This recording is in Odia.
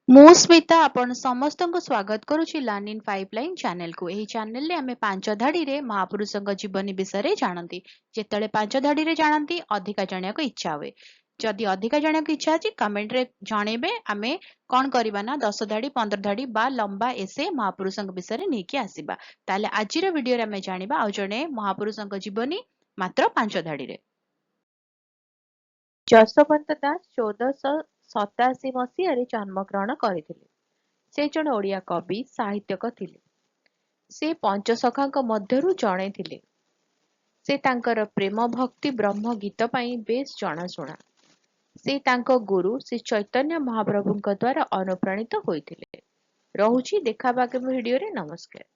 ମୁଁ ସ୍ମିତା ଆପଣ ସମସ୍ତଙ୍କୁ ସ୍ୱାଗତ କରୁଛି ଲର୍ନ ଇନ୍ ପାଇପଲାଇନ୍ ଚ୍ୟାନେଲକୁ। ଏହି ଚ୍ୟାନେଲରେ ଆମେ ପାଞ୍ଚ ଧାଡ଼ିରେ ମହାପୁରୁଷଙ୍କ ଜୀବନୀ ବିଷୟରେ ଜାଣନ୍ତି। ଯେତେବେଳେ ପାଞ୍ଚ ଧାଡ଼ିରେ ଜାଣନ୍ତି ଅଧିକା ଜାଣିବାକୁ ଇଚ୍ଛା ହୁଏ। ଯଦି ଅଧିକା ଜାଣିବାକୁ ଇଚ୍ଛା ଅଛି କମେଣ୍ଟରେ ଜଣେଇବେ। ଆମେ କ'ଣ କରିବା ନା 10 ଧାଡ଼ି 15 ଧାଡ଼ି ବା ଲମ୍ବା ଏସେ ମହାପୁରୁଷଙ୍କ ବିଷୟରେ ନେଇକି ଆସିବା। ତାହେଲେ ଆଜିର ଭିଡ଼ିଓରେ ଆମେ ଜାଣିବା ଆଉ ଜଣେ ମହାପୁରୁଷଙ୍କ ଜୀବନୀ ମାତ୍ର 5 ଧାଡ଼ିରେ। ଯଶୋବନ୍ତ ଦାସ 1487 ମସିହାରେ ଜନ୍ମଗ୍ରହଣ କରିଥିଲେ। ସେ ଜଣେ ଓଡ଼ିଆ କବି ସାହିତ୍ୟକ ଥିଲେ। ସେ ପଞ୍ଚସଖାଙ୍କ ମଧ୍ୟରୁ ଜଣେ ଥିଲେ। ସେ ତାଙ୍କର ପ୍ରେମ ଭକ୍ତି ବ୍ରହ୍ମ ଗୀତ ପାଇଁ ବେଶ୍ ଜଣାଶୁଣା। ସେ ତାଙ୍କ ଗୁରୁ ଶ୍ରୀ ଚୈତନ୍ୟ ମହାପ୍ରଭୁଙ୍କ ଦ୍ୱାରା ଅନୁପ୍ରାଣିତ ହୋଇଥିଲେ। ରହୁଛି, ଦେଖା ହେବା ଆଗାମୀ ଭିଡ଼ିଓରେ। ନମସ୍କାର।